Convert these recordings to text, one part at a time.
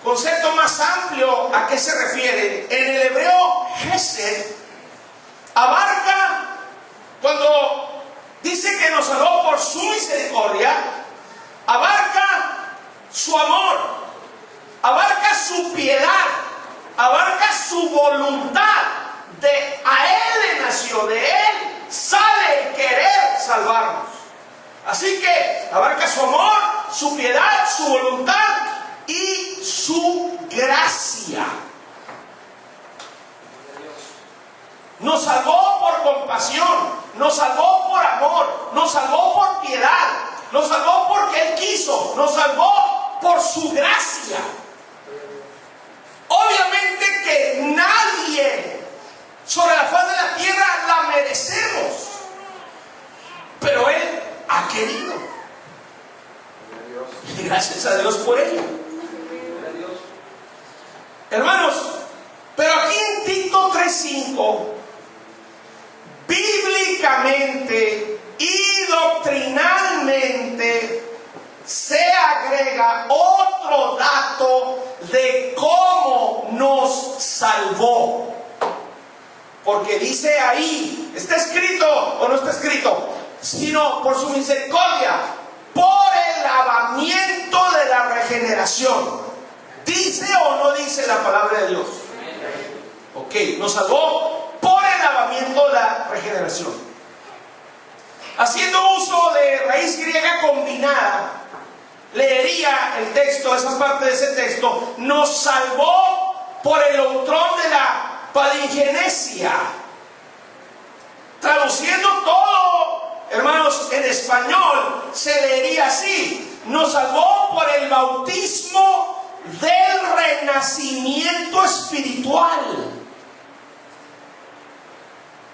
concepto más amplio, ¿a qué se refiere? En el hebreo, Hesed abarca, cuando dice que nos salvó por su misericordia, abarca su amor, abarca su piedad, abarca su voluntad. A Él le nació, de Él sale el querer salvarnos. Así que abarca su amor, su piedad, su voluntad y su gracia. Nos salvó por compasión, nos salvó por amor, nos salvó por piedad, nos salvó porque Él quiso, nos salvó por su gracia. Obviamente que nadie sobre la faz de la tierra la merecemos, pero Él ha querido. Y gracias a Dios por ello. Hermanos, pero aquí en Tito 3:5, bíblicamente y doctrinalmente se agrega otro dato de cómo nos salvó. Porque dice ahí, ¿está escrito o no está escrito? Sino por su misericordia, por el lavamiento de la regeneración. ¿Dice o no dice la palabra de Dios? Ok, nos salvó por el lavamiento de la regeneración. Haciendo uso de raíz griega combinada, leería el texto, esa parte de ese texto, nos salvó por el outrón de la palingenesia. Traduciendo todo, hermanos, en español se leería así: nos salvó por el bautismo del renacimiento espiritual.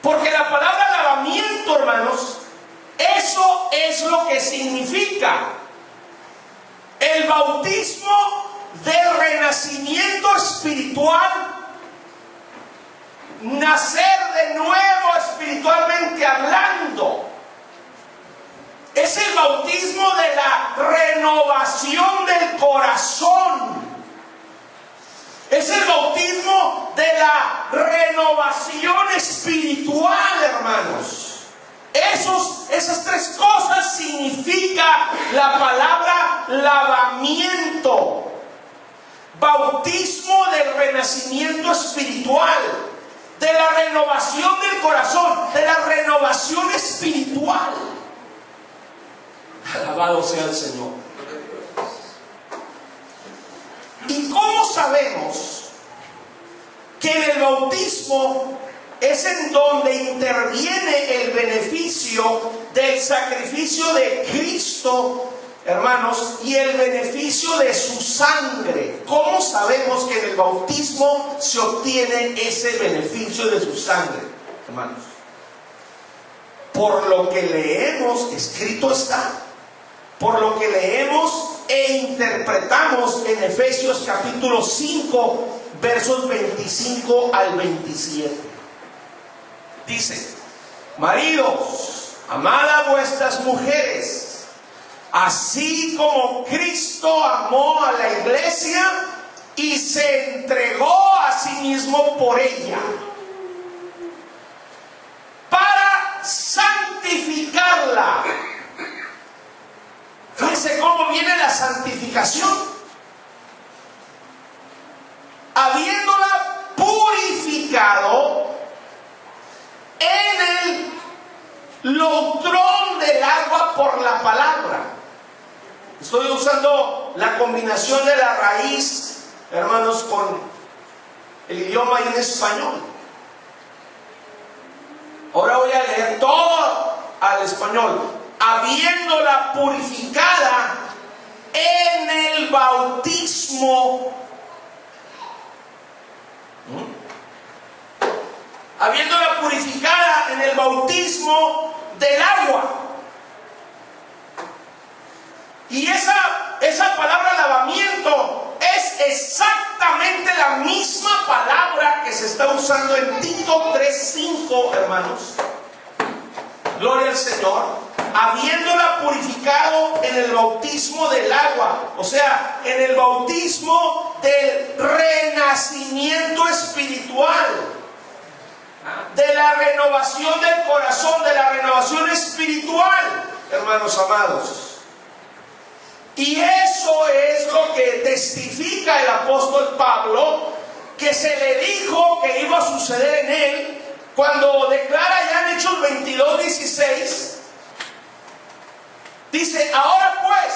Porque la palabra lavamiento, hermanos, eso es lo que significa el bautismo del renacimiento espiritual. Nacer de nuevo espiritualmente hablando. Es el bautismo de la renovación del corazón. Es el bautismo de la renovación espiritual, hermanos. Esas tres cosas significa la palabra lavamiento. Bautismo del renacimiento espiritual, de la renovación del corazón, de la renovación espiritual. Alabado sea el Señor. ¿Y cómo sabemos que en el bautismo es en donde interviene el beneficio del sacrificio de Cristo, hermanos, y el beneficio de su sangre? ¿Cómo sabemos que en el bautismo se obtiene ese beneficio de su sangre, hermanos? Por lo que leemos, escrito está, por lo que leemos e interpretamos en Efesios capítulo 5, versos 25 al 27. Dice: maridos, amad a vuestras mujeres, así como Cristo amó a la iglesia y se entregó a sí mismo por ella, para santificarla. Fíjense cómo viene la santificación. Habiéndola purificado en el loutrón del agua por la palabra. Estoy usando la combinación de la raíz, hermanos, con el idioma en español. Ahora voy a leer todo al español. Habiéndola purificada en el bautismo. Habiéndola purificada en el bautismo del agua. Y esa palabra lavamiento es exactamente la misma palabra que se está usando en Tito 3:5, hermanos. Gloria al Señor. habiéndola purificado en el bautismo del agua, o sea, en el bautismo del renacimiento espiritual, de la renovación del corazón, de la renovación espiritual, hermanos amados. Y eso es lo que testifica el apóstol Pablo, que se le dijo que iba a suceder en él, cuando declara ya en Hechos 22:16, dice: ahora pues,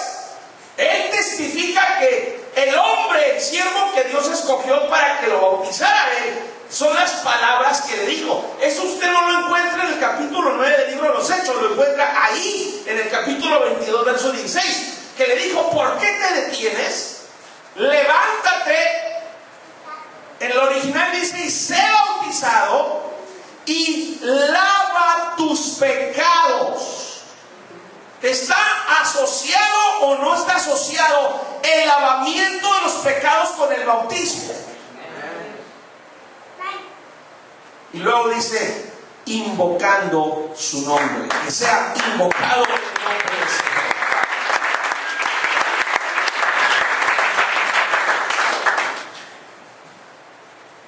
él testifica que el hombre, el siervo que Dios escogió para que lo bautizara a él, son las palabras que le dijo. Eso usted no lo encuentra en el capítulo 9 del libro de los Hechos, lo encuentra ahí, en el capítulo 22, verso 16, que le dijo: ¿por qué te detienes? Levántate. En el original dice: y sé bautizado y lava tus pecados. ¿Está asociado o no está asociado el lavamiento de los pecados con el bautismo? Y luego dice: invocando su nombre. Que sea invocado el nombre del Señor.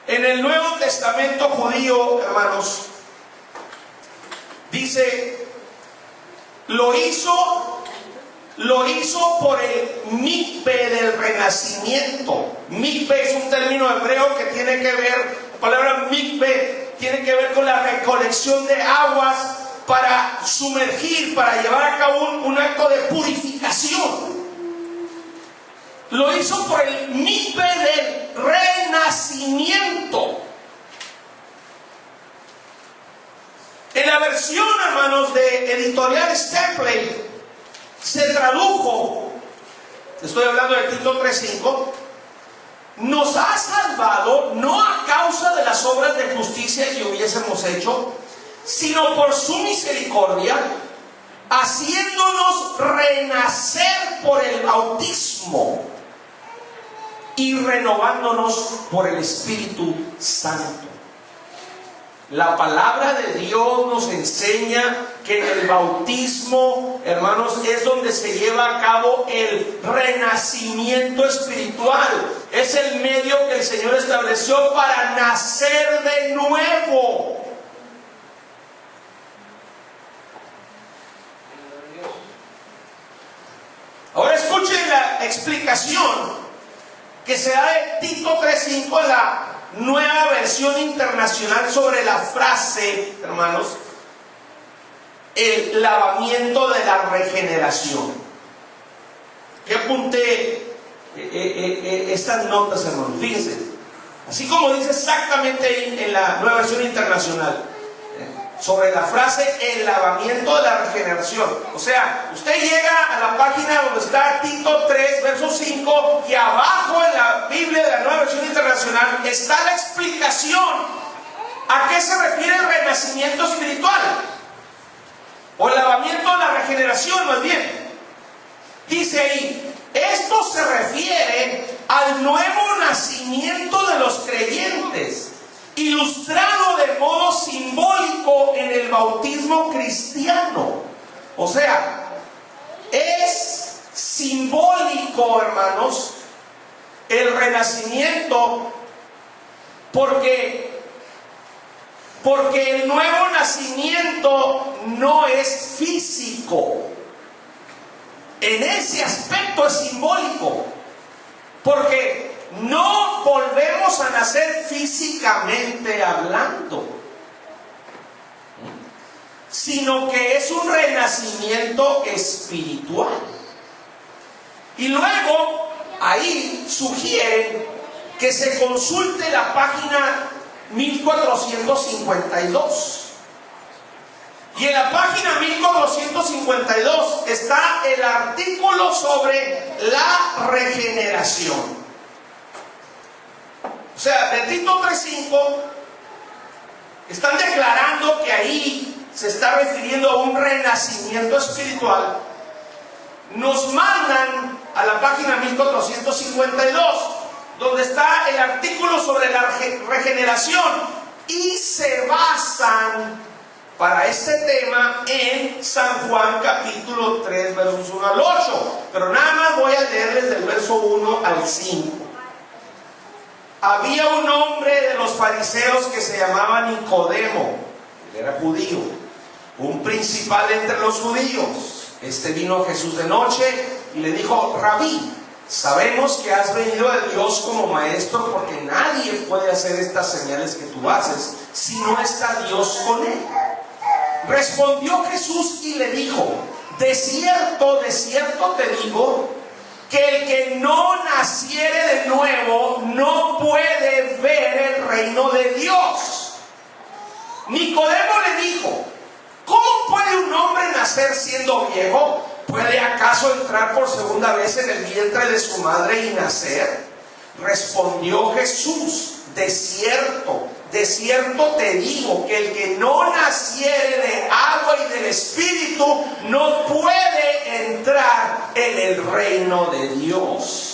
En el Nuevo Testamento judío, hermanos, dice: lo hizo por el mikve del renacimiento. Mikve es un término hebreo que tiene que ver, la palabra mikve tiene que ver con la recolección de aguas para sumergir, para llevar a cabo un acto de purificación. Lo hizo por el mikve del renacimiento. En la versión, hermanos, de Editorial Staples, se tradujo, estoy hablando de Tito 3:5, nos ha salvado no a causa de las obras de justicia que hubiésemos hecho, sino por su misericordia, haciéndonos renacer por el bautismo y renovándonos por el Espíritu Santo. La palabra de Dios nos enseña que en el bautismo, hermanos, es donde se lleva a cabo el renacimiento espiritual. Es el medio que el Señor estableció para nacer de nuevo. Ahora escuchen la explicación que se da de Tito 3:5, la nueva versión internacional, sobre la frase, hermanos, el lavamiento de la regeneración. Que apunté estas notas, hermanos. Fíjense, así como dice exactamente ahí en la nueva versión internacional, sobre la frase el lavamiento de la regeneración. O sea, usted llega a la página donde está Tito 3, verso 5, y abajo en la Biblia de la nueva versión internacional está la explicación a qué se refiere el renacimiento espiritual, o el lavamiento de la regeneración, más bien. Dice ahí: esto se refiere al nuevo nacimiento de los creyentes, ilustrado de modo simbólico en el bautismo cristiano. O sea, es simbólico, hermanos, el renacimiento, porque el nuevo nacimiento no es físico. En ese aspecto es simbólico, porque no volvemos a nacer físicamente hablando, sino que es un renacimiento espiritual. Y luego ahí sugieren que se consulte la página 1452. Y en la página 1452 está el artículo sobre la regeneración. O sea, de Tito 3:5 están declarando que ahí se está refiriendo a un renacimiento espiritual. Nos mandan a la página 1452, donde está el artículo sobre la regeneración, y se basan para este tema en San Juan capítulo 3 versos 1 al 8, pero nada más voy a leerles del verso 1 al 5. Había un hombre de los fariseos que se llamaba Nicodemo, él era judío, un principal entre los judíos. Este vino a Jesús de noche y le dijo: Rabí, sabemos que has venido de Dios como maestro, porque nadie puede hacer estas señales que tú haces si no está Dios con él. Respondió Jesús y le dijo: de cierto te digo, que el que no naciere de nuevo no puede ver el reino de Dios. Nicodemo le dijo: ¿cómo puede un hombre nacer siendo viejo? ¿Puede acaso entrar por segunda vez en el vientre de su madre y nacer? Respondió Jesús: de cierto te digo, que el que no naciere de agua y del Espíritu no puede entrar en el reino de Dios.